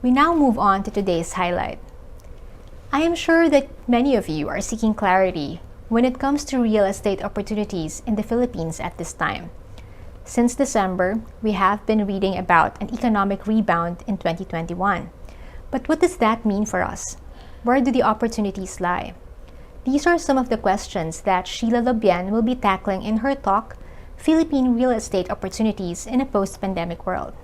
We now move on to today's highlight. I am sure that many of you are seeking clarity when it comes to real estate opportunities in the Philippines at this time. Since December, we have been reading about an economic rebound in 2021. But what does that mean for us? Where do the opportunities lie? These are some of the questions that Sheila Lobien will be tackling in her talk, Philippine Real Estate Opportunities in a Post-Pandemic World.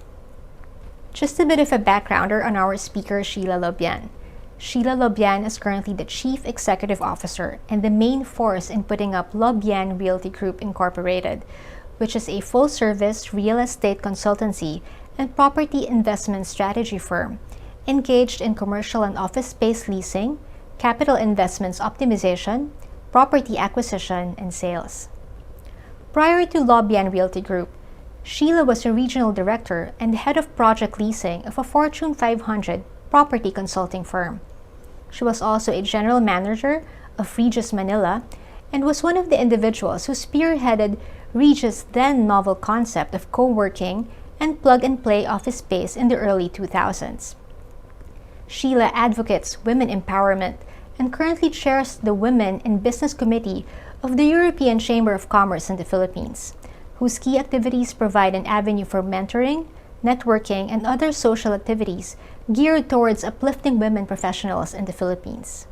Just a bit of a backgrounder on our speaker, Sheila Lobien. Sheila Lobien is currently the Chief Executive Officer and the main force in putting up Lobien Realty Group Incorporated, which is a full-service real estate consultancy and property investment strategy firm engaged in commercial and office space leasing, capital investments optimization, property acquisition, and sales. Prior to Lobien Realty Group, Sheila was a regional director and head of project leasing of a Fortune 500 property consulting firm. She was also a general manager of Regis Manila and was one of the individuals who spearheaded Regis' then novel concept of co-working and plug-and-play office space in the early 2000s. Sheila advocates women empowerment and currently chairs the Women in Business Committee of the European Chamber of Commerce in the Philippines, whose key activities provide an avenue for mentoring, networking, and other social activities geared towards uplifting women professionals in the Philippines.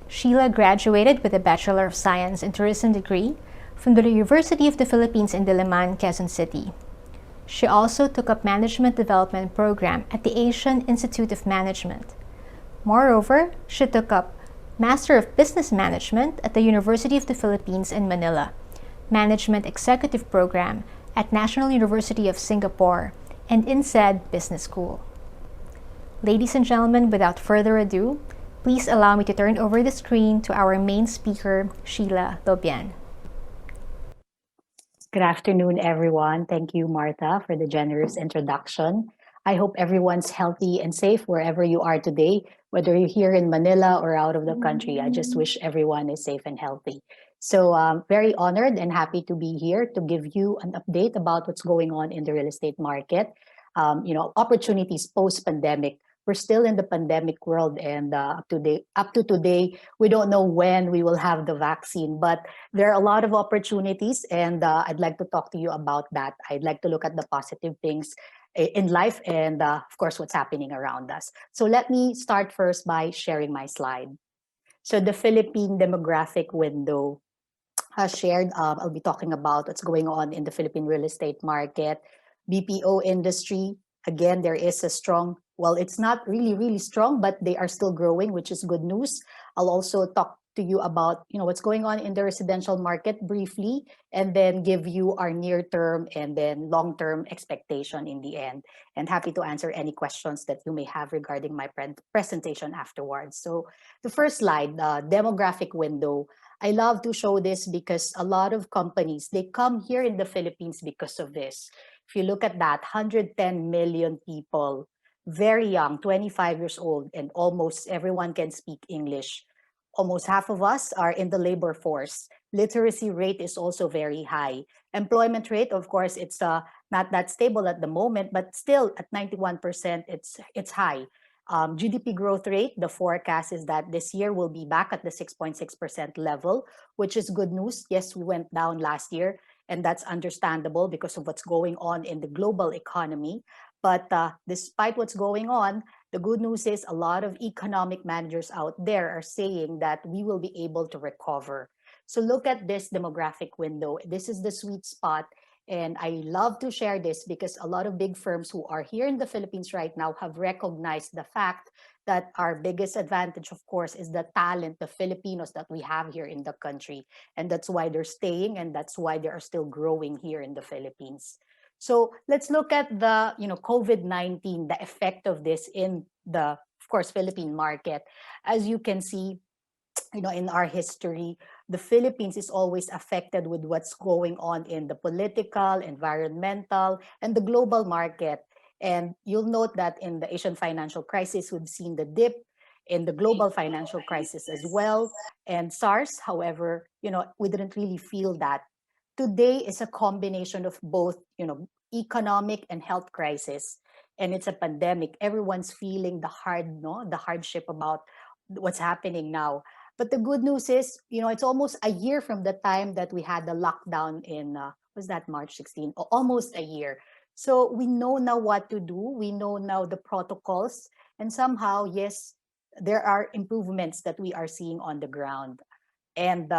Sheila graduated with a Bachelor of Science in Tourism degree from the University of the Philippines in Diliman, Quezon City. She also took up Management Development Program at the Asian Institute of Management. Moreover, she took up Master of Business Management at the University of the Philippines in Manila, Management Executive Program at National University of Singapore, and INSEAD Business School. Ladies and gentlemen, without further ado, please allow me to turn over the screen to our main speaker, Sheila Lobien. Good afternoon, everyone. Thank you, Martha, for the generous introduction. I hope everyone's healthy and safe wherever you are today, whether you're here in Manila or out of the country. I just wish everyone is safe and healthy. So very honored and happy to be here to give you an update about what's going on in the real estate market. Opportunities post-pandemic. We're still in the pandemic world, and up to today, we don't know when we will have the vaccine, but there are a lot of opportunities, and I'd like to talk to you about that. I'd like to look at the positive things in life and, of course, what's happening around us. So let me start first by sharing my slide. So the Philippine demographic window has shared. I'll be talking about what's going on in the Philippine real estate market, BPO industry. Again, there is a strong, well, it's not really strong, but they are still growing, which is good news. I'll also talk to you about what's going on in the residential market briefly, and then give you our near-term and then long-term expectation in the end. And happy to answer any questions that you may have regarding my presentation afterwards. So the first slide, the demographic window. I love to show this because a lot of companies, they come here in the Philippines because of this. If you look at that, 110 million people, very young, 25 years old, and almost everyone can speak English. Almost half of us are in the labor force. Literacy rate is also very high. Employment rate, of course, it's not that stable at the moment, but still at 91%, it's high. GDP growth rate, the forecast is that this year will be back at the 6.6% level, which is good news. Yes, we went down last year, and that's understandable because of what's going on in the global economy. But despite what's going on, the good news is a lot of economic managers out there are saying that we will be able to recover. So look at this demographic window. This is the sweet spot. And I love to share this because a lot of big firms who are here in the Philippines right now have recognized the fact that our biggest advantage, of course, is the talent, the Filipinos that we have here in the country. And that's why they're staying, and that's why they are still growing here in the Philippines. So let's look at the COVID-19, the effect of this in the, of course, Philippine market. As you can see, in our history, the Philippines is always affected with what's going on in the political, environmental, and the global market. And you'll note that in the Asian financial crisis, we've seen the dip in the global financial crisis as well. And SARS, however, we didn't really feel that. Today is a combination of both, economic and health crisis. and it's a pandemic. Everyone's feeling the the hardship about what's happening now. But the good news is, it's almost a year from the time that we had the lockdown in, was that March 16? Almost a year. So we know now what to do. We know now the protocols. And somehow, yes, there are improvements that we are seeing on the ground. And,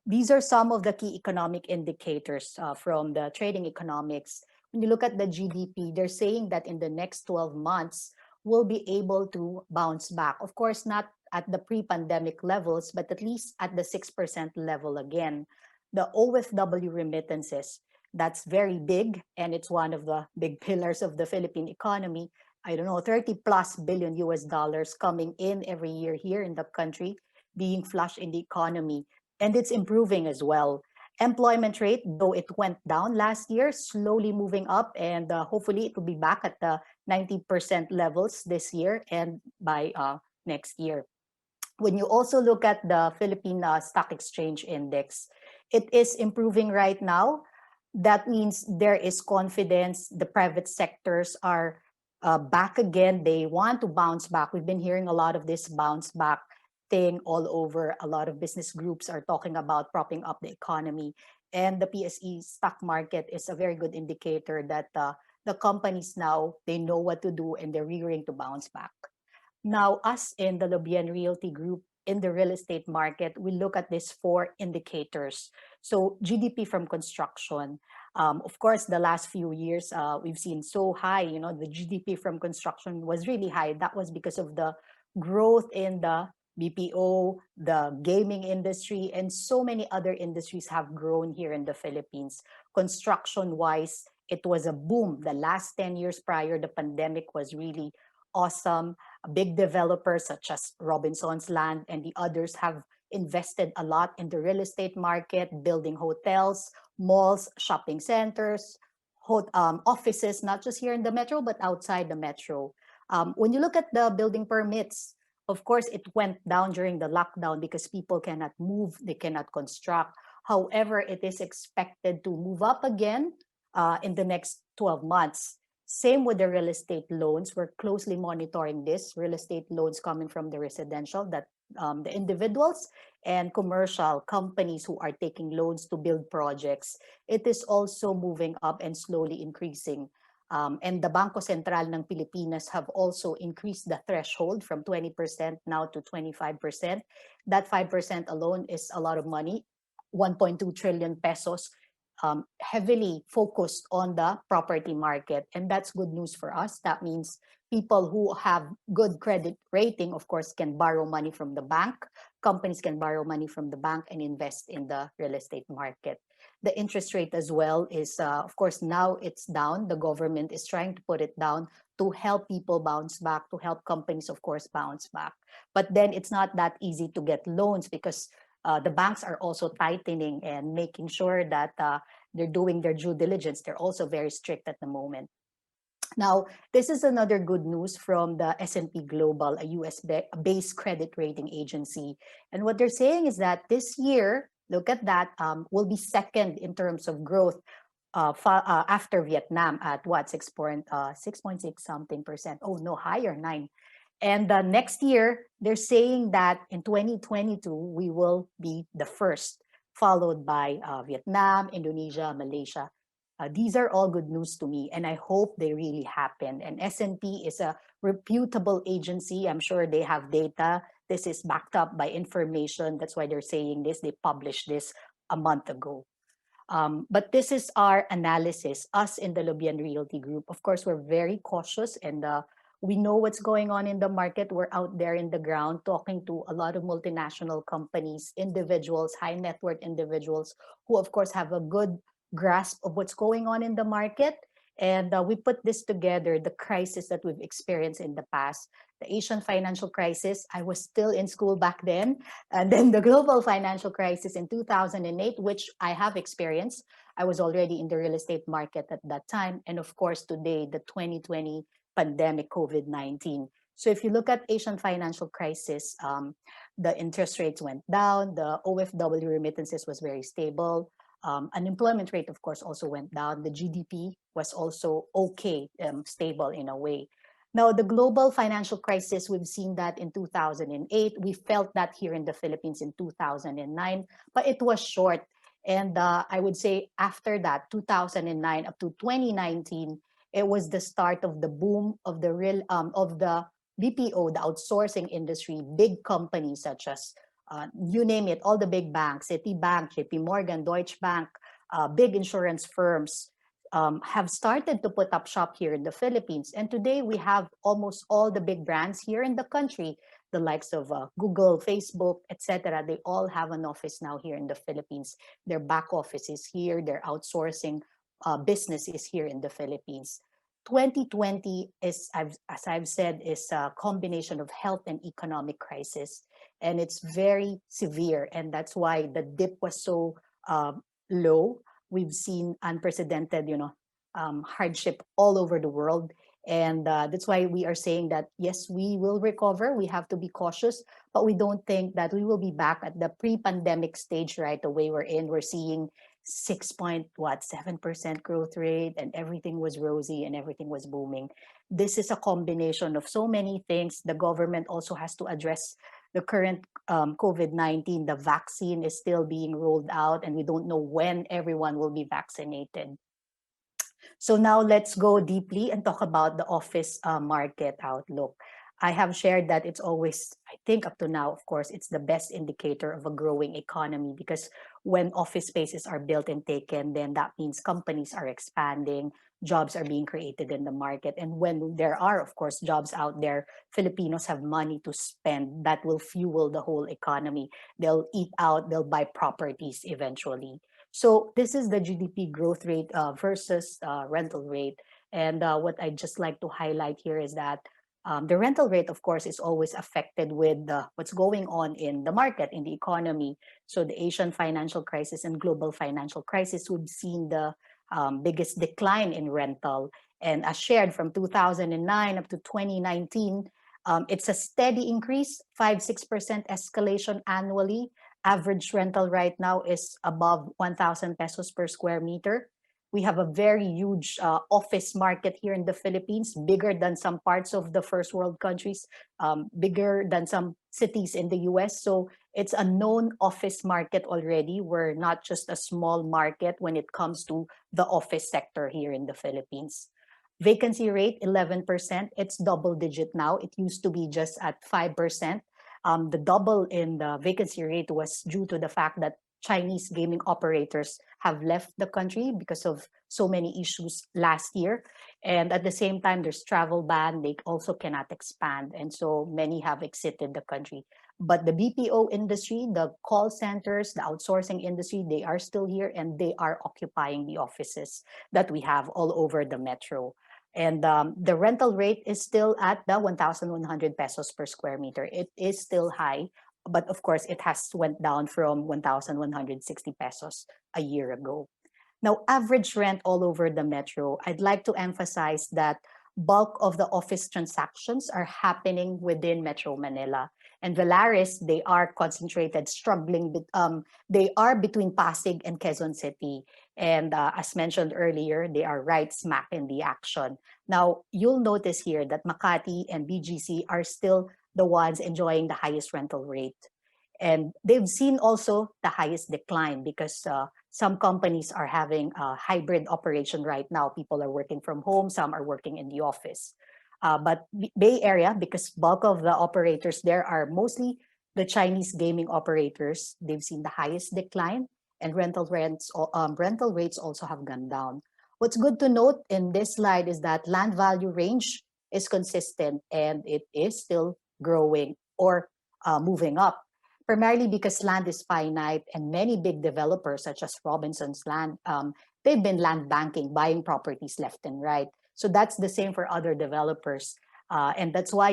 these are some of the key economic indicators from the trading economics. When you look at the GDP, they're saying that in the next 12 months, we'll be able to bounce back. Of course, not at the pre-pandemic levels, but at least at the 6% level again. The OFW remittances, that's very big, and it's one of the big pillars of the Philippine economy. I don't know, 30 plus billion US dollars coming in every year here in the country, being flush in the economy, and it's improving as well. Employment rate, though it went down last year, slowly moving up, and hopefully it will be back at the 90% levels this year and by next year. When you also look at the Philippine Stock Exchange Index, it is improving right now. That means there is confidence. The private sectors are back again. They want to bounce back. We've been hearing a lot of this bounce back thing all over. A lot of business groups are talking about propping up the economy. And the PSE stock market is a very good indicator that the companies now, they know what to do and they're rearing to bounce back. Now, us in the Lobien Realty Group in the real estate market, we look at these four indicators. So GDP from construction. Of course, the last few years, we've seen so high, the GDP from construction was really high. That was because of the growth in the BPO, the gaming industry, and so many other industries have grown here in the Philippines. Construction-wise, it was a boom. The last 10 years prior, the pandemic was really awesome. Big developers such as Robinson's Land and the others have invested a lot in the real estate market, building hotels, malls, shopping centers, offices, not just here in the metro, but outside the metro. When you look at the building permits, of course, it went down during the lockdown because people cannot move, they cannot construct. However, it is expected to move up again in the next 12 months. Same with the real estate loans. We're closely monitoring this. Real estate loans coming from the residential, that the individuals and commercial companies who are taking loans to build projects. It is also moving up and slowly increasing. And the Bangko Sentral ng Pilipinas have also increased the threshold from 20% now to 25%. That 5% alone is a lot of money, 1.2 trillion pesos, heavily focused on the property market. And that's good news for us. That means people who have good credit rating, of course, can borrow money from the bank. Companies can borrow money from the bank and invest in the real estate market. The interest rate as well is, of course, now it's down. The government is trying to put it down to help people bounce back, to help companies, of course, bounce back. But then it's not that easy to get loans because the banks are also tightening and making sure that they're doing their due diligence. They're also very strict at the moment. Now, this is another good news from the S&P Global, a US-based credit rating agency. And what they're saying is that this year, look at that, will be second in terms of growth after Vietnam at what, 6.6 something percent. Oh, no, higher, 9. And next year, they're saying that in 2022, we will be the first, followed by Vietnam, Indonesia, Malaysia. These are all good news to me, and I hope they really happen. And S&P is a reputable agency. I'm sure they have data. This is backed up by information. That's why they're saying this. They published this a month ago. But this is our analysis, us in the Lobien Realty Group. Of course, we're very cautious and we know what's going on in the market. We're out there in the ground talking to a lot of multinational companies, individuals, high net worth individuals who, of course, have a good grasp of what's going on in the market. And we put this together, the crisis that we've experienced in the past, the Asian financial crisis. I was still in school back then. And then the global financial crisis in 2008, which I have experienced. I was already in the real estate market at that time. And of course, today, the 2020 pandemic, COVID-19. So if you look at Asian financial crisis, the interest rates went down, the OFW remittances was very stable. Unemployment rate, of course, also went down. The GDP was also okay, stable in a way. Now, the global financial crisis, we've seen that in 2008. We felt that here in the Philippines in 2009, but it was short. And I would say after that, 2009 up to 2019, it was the start of the boom of the BPO, the outsourcing industry. Big companies such as you name it, all the big banks, Citibank, JP Morgan, Deutsche Bank, big insurance firms have started to put up shop here in the Philippines. And today we have almost all the big brands here in the country, the likes of Google, Facebook, etc. They all have an office now here in the Philippines. Their back office is here, their outsourcing business is here in the Philippines. 2020 is, as I've said, is a combination of health and economic crisis, and it's very severe. And that's why the dip was so low. We've seen unprecedented, hardship all over the world. And that's why we are saying that, yes, we will recover. We have to be cautious, but we don't think that we will be back at the pre-pandemic stage right away we're in. We're seeing 6.7% growth rate, and everything was rosy and everything was booming. This is a combination of so many things. The government also has to address the current COVID-19. The vaccine is still being rolled out, and we don't know when everyone will be vaccinated. So now let's go deeply and talk about the office market outlook. I have shared that it's always, I think up to now, of course, it's the best indicator of a growing economy, because when office spaces are built and taken, then that means companies are expanding, jobs are being created in the market. And when there are, of course, jobs out there, Filipinos have money to spend that will fuel the whole economy. They'll eat out, they'll buy properties eventually. So this is the GDP growth rate versus rental rate. And what I just like to highlight here is that the rental rate, of course, is always affected with what's going on in the market, in the economy. So the Asian financial crisis and global financial crisis, we've seen the biggest decline in rental. And as shared from 2009 up to 2019, it's a steady increase, 5-6% escalation annually. Average rental right now is above 1,000 pesos per square meter. We have a very huge office market here in the Philippines, bigger than some parts of the first world countries, bigger than some cities in the US. So it's a known office market already. We're not just a small market when it comes to the office sector here in the Philippines. Vacancy rate, 11%. It's double digit now. It used to be just at 5%. The double in the vacancy rate was due to the fact that Chinese gaming operators have left the country because of so many issues last year. And at the same time, there's travel ban. They also cannot expand. And so many have exited the country. But the BPO industry, the call centers, the outsourcing industry, they are still here, and they are occupying the offices that we have all over the metro. And the rental rate is still at the 1,100 pesos per square meter. It is still high, but of course it has went down from 1,160 pesos a year ago. Now, average rent all over the metro, I'd like to emphasize that bulk of the office transactions are happening within Metro Manila. And Velaris, they are concentrated, struggling, they are between Pasig and Quezon City. And as mentioned earlier, they are right smack in the action. Now, you'll notice here that Makati and BGC are still the ones enjoying the highest rental rate. And they've seen also the highest decline because some companies are having a hybrid operation right now. People are working from home, some are working in the office. But Bay Area, because bulk of the operators there are mostly the Chinese gaming operators, they've seen the highest decline, and rental rates also have gone down. What's good to note in this slide is that land value range is consistent, and it is still growing or moving up, primarily because land is finite, and many big developers such as Robinson's Land, they've been land banking, buying properties left and right. So that's the same for other developers. And that's why,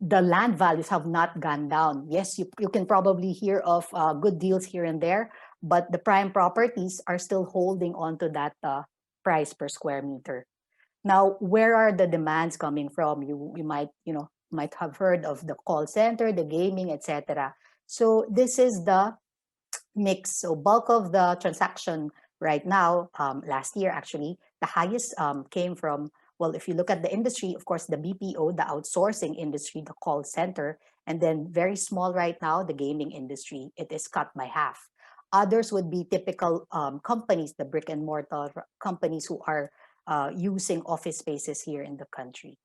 the land values have not gone down. Yes, you can probably hear of good deals here and there, but the prime properties are still holding on to that price per square meter. Now, where are the demands coming from? You might have heard of the call center, the gaming, etc. So this is the mix. So bulk of the transaction right now, last year actually, the highest came from, well, if you look at the industry, of course, the BPO, the outsourcing industry, the call center, and then very small right now, the gaming industry. It is cut by half. Others would be typical companies, the brick and mortar companies who are using office spaces here in the country.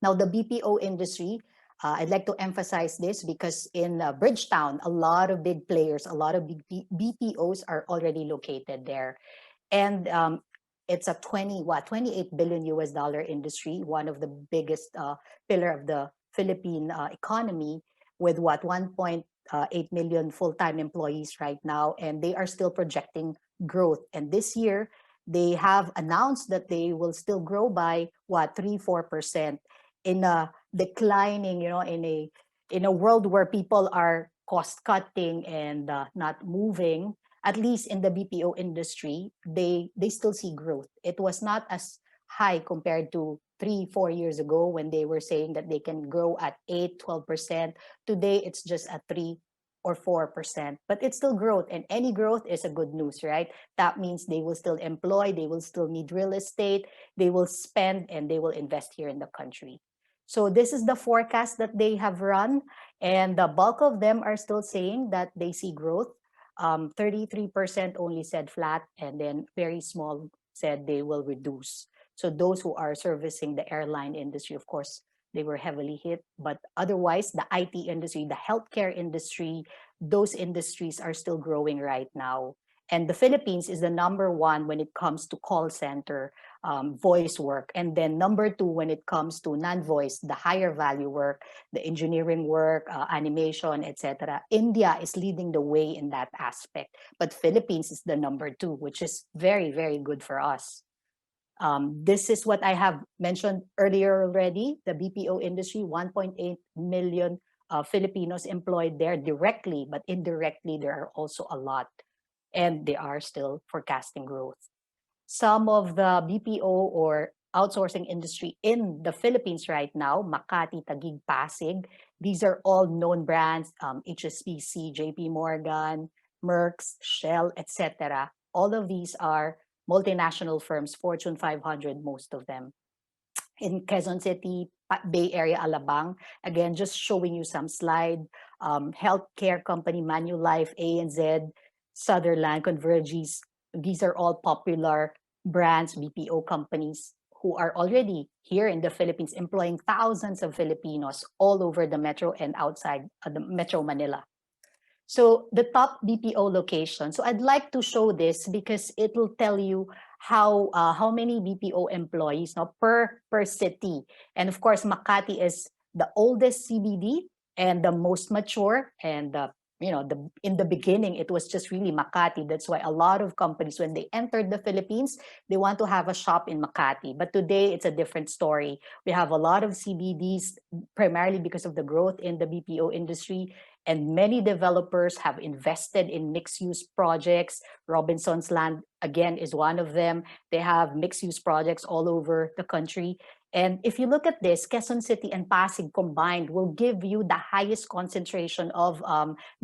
Now, the BPO industry, I'd like to emphasize this because in Bridgetown, a lot of big players, a lot of big BPOs are already located there. And it's a 28 billion US dollar industry, one of the biggest pillar of the Philippine economy, with 1.8 million full-time employees right now, and they are still projecting growth. And this year, they have announced that they will still grow by 3-4% in a declining, in a world where people are cost cutting and not moving. At least in the BPO industry, they still see growth. It was not as high compared to 3-4 years ago when they were saying that they can grow at 8-12%. Today it's just at 3 or 4%, but it's still growth, and any growth is a good news, right? That means they will still employ, they will still need real estate, they will spend, and they will invest here in the country. So this is the forecast that they have run, and the bulk of them are still saying that they see growth. 33% only said flat, and then very small said they will reduce. So those who are servicing the airline industry, of course, they were heavily hit. But otherwise, the IT industry, the healthcare industry, those industries are still growing right now. And the Philippines is the number one when it comes to call center voice work. And then number two when it comes to non-voice, the higher value work, the engineering work, animation, etc. India is leading the way in that aspect. But Philippines is the number two, which is very, very good for us. This is what I have mentioned earlier already. The BPO industry, 1.8 million Filipinos employed there directly, but indirectly, there are also a lot. And they are still forecasting growth. Some of the BPO or outsourcing industry in the Philippines right now, Makati, Taguig, Pasig, these are all known brands, HSBC, JP Morgan, Merck's, Shell, etc. All of these are multinational firms, Fortune 500, most of them. In Quezon City, Bay Area, Alabang, again, just showing you some slide. Healthcare company, Manulife, ANZ, Sutherland, Convergys, these are all popular brands, BPO companies who are already here in the Philippines, employing thousands of Filipinos all over the metro and outside the Metro Manila. So the top BPO location. So I'd like to show this because it will tell you how many BPO employees now per city. And of course, Makati is the oldest CBD and the most mature. And in the beginning, it was just really Makati. That's why a lot of companies, when they entered the Philippines, they want to have a shop in Makati. But today, it's a different story. We have a lot of CBDs, primarily because of the growth in the BPO industry. And many developers have invested in mixed-use projects. Robinson's Land, again, is one of them. They have mixed-use projects all over the country. And if you look at this, Quezon City and Pasig combined will give you the highest concentration of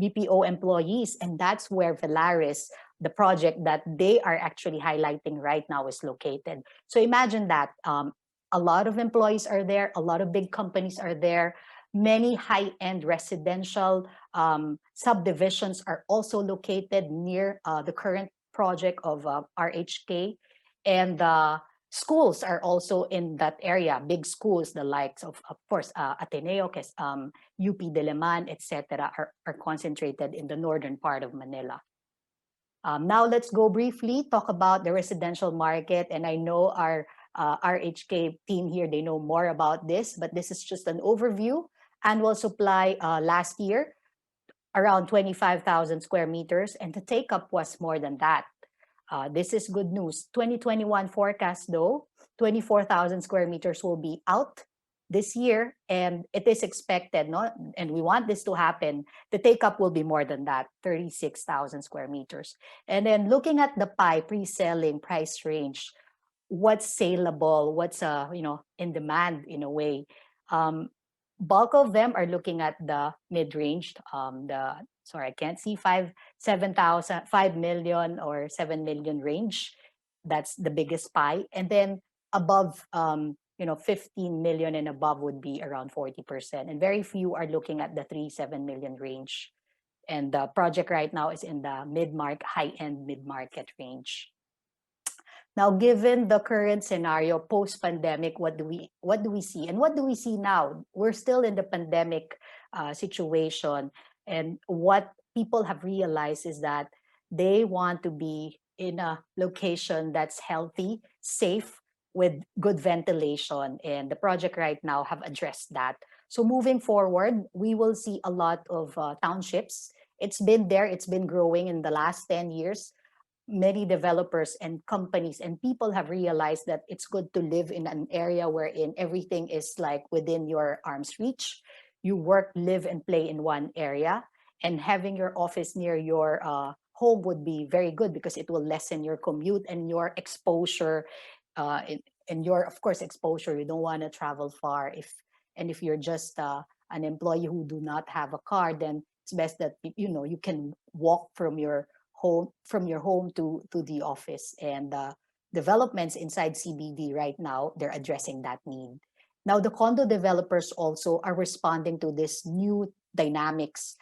BPO employees. And that's where Velaris, the project that they are actually highlighting right now, is located. So imagine that a lot of employees are there, a lot of big companies are there. Many high-end residential subdivisions are also located near the current project of RHK. And schools are also in that area, big schools, the likes of course, Ateneo, UP Diliman, etc., are concentrated in the northern part of Manila. Now let's go briefly talk about the residential market. And I know our RHK team here, they know more about this, but this is just an overview. Annual supply last year, around 25,000 square meters, and the take-up was more than that. This is good news. 2021 forecast, though, 24,000 square meters will be out this year, and it is expected, no? And we want this to happen. The take-up will be more than that, 36,000 square meters. And then looking at the pie, pre-selling price range, what's saleable, what's in demand in a way. bulk of them are looking at the mid-range. I can't see 5 million or 7 million range. That's the biggest pie, and then above 15 million and above would be around 40%, and very few are looking at the 3-7 million range. And the project right now is in the high-end mid-market range. Now, given the current scenario post-pandemic, what do we see, and what do we see now? We're still in the pandemic situation, and what people have realized is that they want to be in a location that's healthy, safe, with good ventilation, and the project right now have addressed that. So moving forward, we will see a lot of townships. It's been there, it's been growing in the last 10 years. Many developers and companies and people have realized that it's good to live in an area wherein everything is like within your arm's reach. You work, live, and play in one area, and having your office near your home would be very good because it will lessen your commute and your exposure. And your, of course, exposure. You don't want to travel far. If you're just an employee who do not have a car, then it's best that you can walk from your home to the office. And developments inside CBD right now, they're addressing that need. Now, the condo developers also are responding to this new dynamics.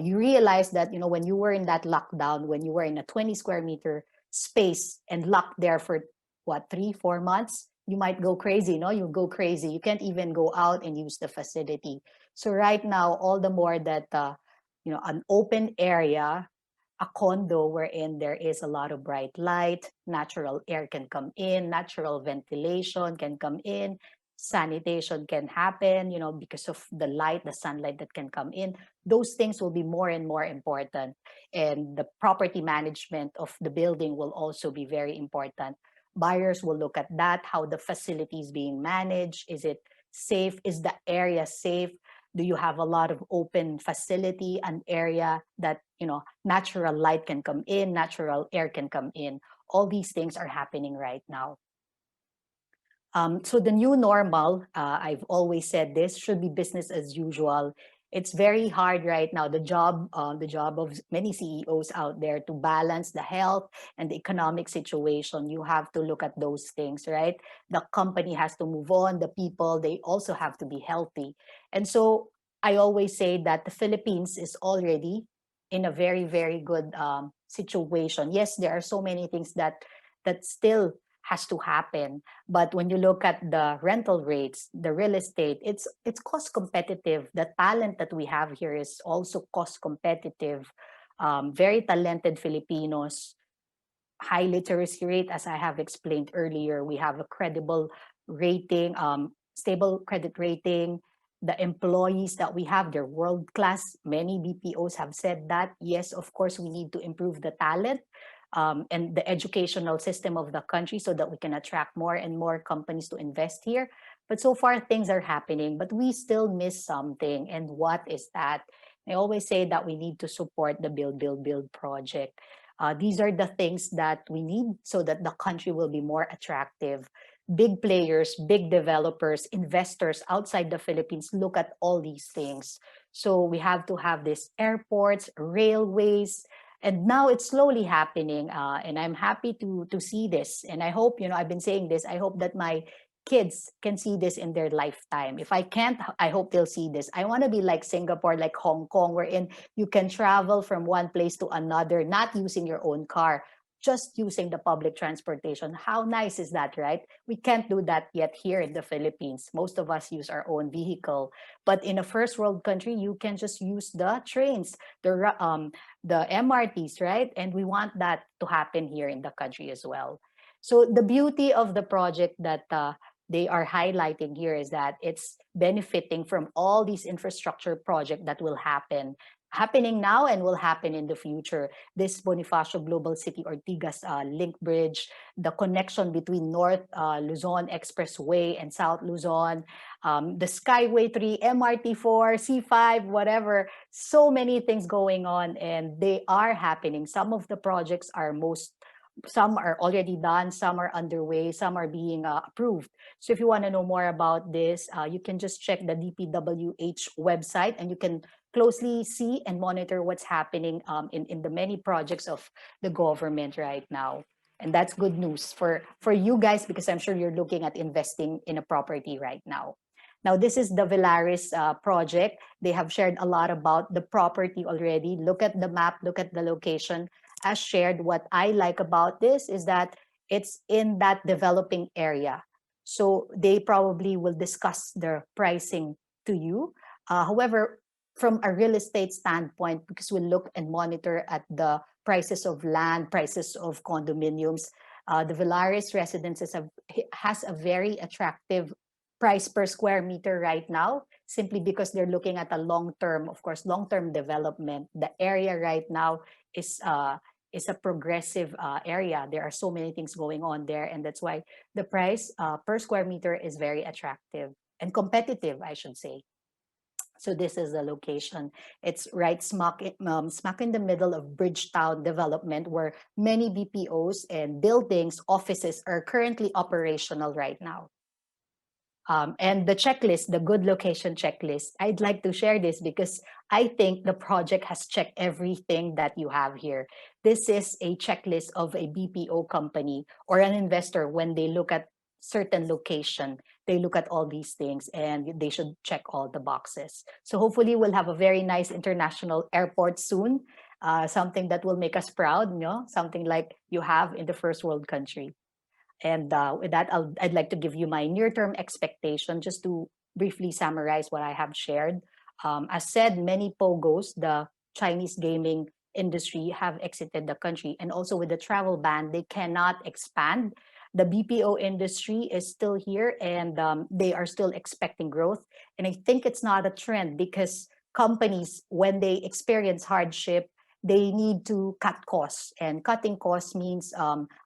You realize that when you were in that lockdown, when you were in a 20 square meter space and locked there for what, 3-4 months, you might go crazy. No, you go crazy. You can't even go out and use the facility. So right now, all the more that an open area, a condo wherein there is a lot of bright light, natural air can come in, natural ventilation can come in, sanitation can happen, because of the light, the sunlight that can come in. Those things will be more and more important. And the property management of the building will also be very important. Buyers will look at that, how the facility is being managed. Is it safe? Is the area safe? Do you have a lot of open facility, an area that natural light can come in, natural air can come in? All these things are happening right now. So the new normal, I've always said this, should be business as usual. It's very hard right now, the job of many CEOs out there, to balance the health and the economic situation. You have to look at those things, right? The company has to move on. The people, they also have to be healthy. And so I always say that the Philippines is already in a very, very good situation. Yes, there are so many things that still has to happen. But when you look at the rental rates, the real estate, it's cost competitive. The talent that we have here is also cost competitive. Very talented Filipinos, high literacy rate, as I have explained earlier. We have a credible rating, stable credit rating. The employees that we have, they're world class. Many BPOs have said that. Yes, of course, we need to improve the talent and the educational system of the country so that we can attract more and more companies to invest here. But so far, things are happening, but we still miss something. And what is that? I always say that we need to support the Build, Build, Build project. These are the things that we need so that the country will be more attractive. Big players, big developers, investors outside the Philippines look at all these things. So we have to have these airports, railways, and now it's slowly happening. And I'm happy to see this. And I hope, I've been saying this, I hope that my kids can see this in their lifetime. If I can't, I hope they'll see this. I want to be like Singapore, like Hong Kong, wherein you can travel from one place to another, not using your own car, just using the public transportation. How nice is that, right? We can't do that yet here in the Philippines. Most of us use our own vehicle. But in a first world country, you can just use the trains, the MRTs, right? And we want that to happen here in the country as well. So the beauty of the project that they are highlighting here is that it's benefiting from all these infrastructure projects that will happening now and will happen in the future. This Bonifacio Global City Ortigas link bridge, the connection between North Luzon Expressway and South Luzon, the Skyway 3, MRT 4, C5, whatever. So many things going on, and they are happening. Some of the projects are some are already done, some are underway, some are being approved. So if you want to know more about this, you can just check the DPWH website, and you can closely see and monitor what's happening in the many projects of the government right now. And that's good news for you guys, because I'm sure you're looking at investing in a property right now. Now, this is the Villaris project. They have shared a lot about the property already. Look at the map, look at the location. As shared, what I like about this is that it's in that developing area. So they probably will discuss the pricing to you. However, from a real estate standpoint, because we look and monitor at the prices of land, prices of condominiums, the Villaris Residences has a very attractive price per square meter right now, simply because they're looking at a long-term, of course, long-term development. The area right now is a progressive area. There are so many things going on there, and that's why the price per square meter is very attractive and competitive, I should say. So this is the location. It's right smack in the middle of Bridgetown development, where many BPOs and buildings, offices are currently operational right now. And the checklist, the good location checklist, I'd like to share this because I think the project has checked everything that you have here. This is a checklist of a BPO company or an investor. When they look at certain location, they look at all these things and they should check all the boxes. So hopefully we'll have a very nice international airport soon, something that will make us proud, something like you have in the first world country. And with that, I'd like to give you my near-term expectation, just to briefly summarize what I have shared. As said, many POGOs, the Chinese gaming industry, have exited the country. And also with the travel ban, they cannot expand. The BPO industry is still here, and they are still expecting growth. And I think it's not a trend, because companies, when they experience hardship, they need to cut costs, and cutting costs means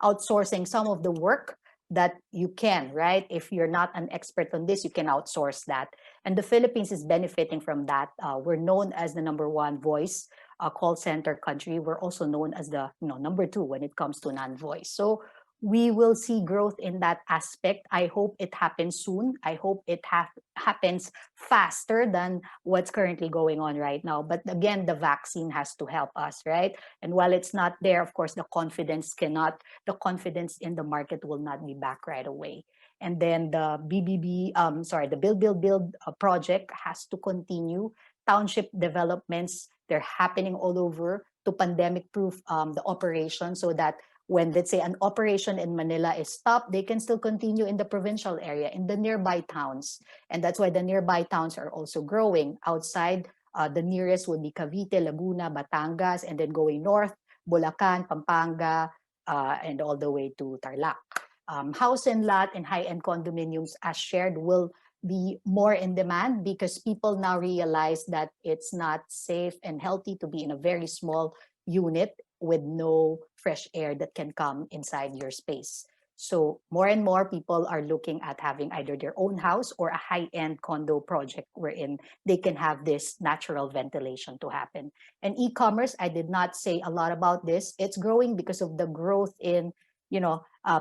outsourcing some of the work that you can, right? If you're not an expert on this, you can outsource that. And the Philippines is benefiting from that. We're known as the number one voice call center country. We're also known as the number two when it comes to non-voice. So we will see growth in that aspect. I hope it happens soon. I hope it happens faster than what's currently going on right now. But again, the vaccine has to help us, right? And while it's not there, of course, the confidence in the market will not be back right away. And then the the Build project has to continue. Township developments, they're happening all over to pandemic-proof the operation, so that when, let's say, an operation in Manila is stopped, they can still continue in the provincial area, in the nearby towns. And that's why the nearby towns are also growing. Outside, the nearest would be Cavite, Laguna, Batangas, and then going north, Bulacan, Pampanga, and all the way to Tarlac. House and lot and high-end condominiums, as shared, will be more in demand, because people now realize that it's not safe and healthy to be in a very small unit with no fresh air that can come inside your space. So more and more people are looking at having either their own house or a high-end condo project wherein they can have this natural ventilation to happen. And e-commerce, I did not say a lot about this. It's growing because of the growth in,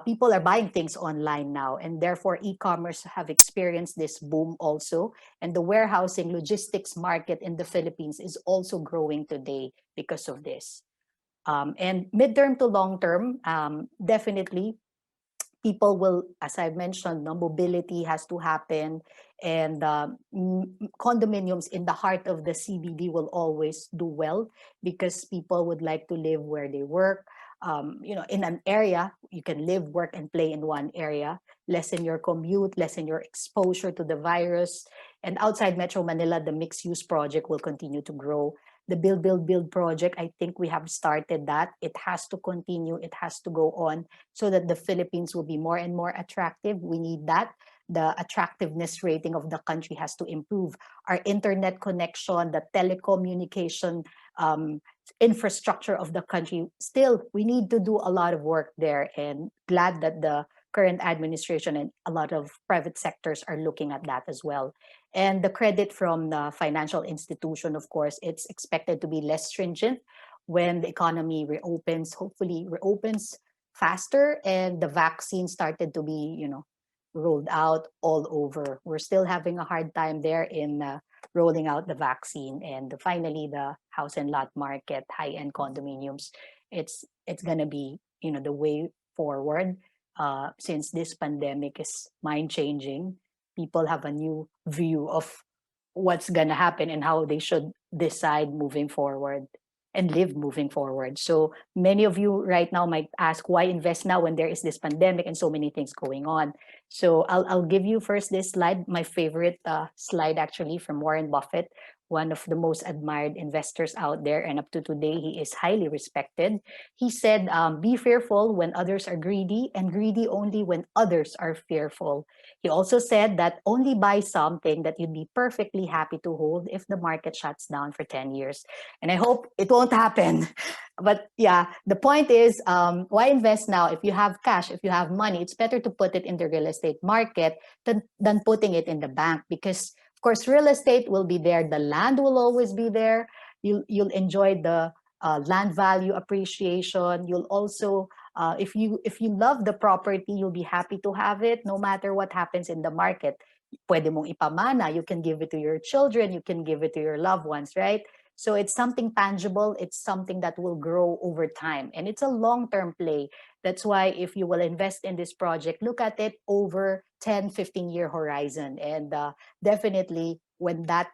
people are buying things online now, and therefore e-commerce have experienced this boom also. And the warehousing logistics market in the Philippines is also growing today because of this. And midterm to long term, definitely people will, as I mentioned, mobility has to happen, and condominiums in the heart of the CBD will always do well, because people would like to live where they work. In an area, you can live, work, and play in one area, lessen your commute, lessen your exposure to the virus. And outside Metro Manila, the mixed-use project will continue to grow. The Build project, I think we have started that. It has to continue, it has to go on, so that the Philippines will be more and more attractive. We need that. The attractiveness rating of the country has to improve. Our internet connection, the telecommunication infrastructure of the country, still, we need to do a lot of work there, and glad that the current administration and a lot of private sectors are looking at that as well. And the credit from the financial institution, of course, it's expected to be less stringent when the economy reopens, hopefully reopens faster, and the vaccine started to be, rolled out all over. We're still having a hard time there in rolling out the vaccine, and finally the house and lot market, high end condominiums. It's gonna be, the way forward. Since this pandemic is mind changing, people have a new view of what's gonna happen and how they should decide moving forward and live moving forward. So many of you right now might ask, why invest now when there is this pandemic and so many things going on? So I'll give you first this slide, my favorite slide actually, from Warren Buffett, one of the most admired investors out there, and up to today he is highly respected. He said, be fearful when others are greedy, and greedy only when others are fearful. He also said that only buy something that you'd be perfectly happy to hold if the market shuts down for 10 years. And I hope it won't happen. But yeah, the point is, why invest now? If you have cash, if you have money, it's better to put it in the real estate market than putting it in the bank, because of course real estate will be there, the land will always be there. You'll enjoy the land value appreciation. You'll also, if you love the property, you'll be happy to have it no matter what happens in the market. Pwede mong ipamana, you can give it to your children, you can give it to your loved ones, right? So it's something tangible, it's something that will grow over time, and it's a long-term play. That's why if you will invest in this project, look at it over 10, 15-year horizon. And definitely when that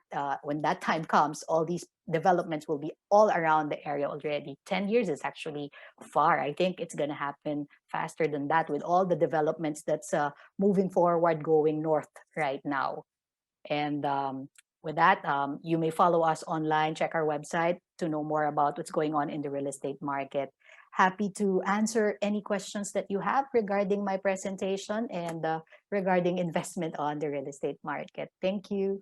time comes, all these developments will be all around the area already. 10 years is actually far. I think it's going to happen faster than that with all the developments that's moving forward, going north right now. And with that, you may follow us online, check our website to know more about what's going on in the real estate market. Happy to answer any questions that you have regarding my presentation and regarding investment on the real estate market. Thank you.